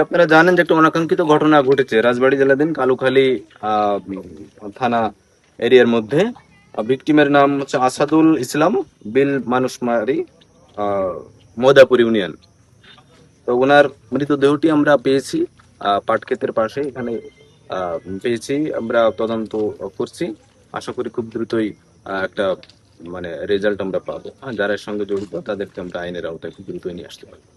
আপনারা জানেন যে একটা অনাকাঙ্ক্ষিত ঘটনা ঘটেছে রাজবাড়ী জেলাধীন কালুখালী থানা এরিয়ার মধ্যে। ভিকটিমের নাম হচ্ছে আসাদুল ইসলাম বিল মানুষমারি, মদাপুর ইউনিয়ন। তো ওনার মৃতদেহটি আমরা পেয়েছি পাটক্ষেতের পাশে, এখানে পেয়েছি। আমরা তদন্ত করছি, আশা করি খুব দ্রুতই একটা মানে রেজাল্ট আমরা পাবো। যারা এর সঙ্গে জড়িত তাদেরকে আমরা আইনের আওতায় খুব দ্রুতই নিয়ে আসতে পারবো।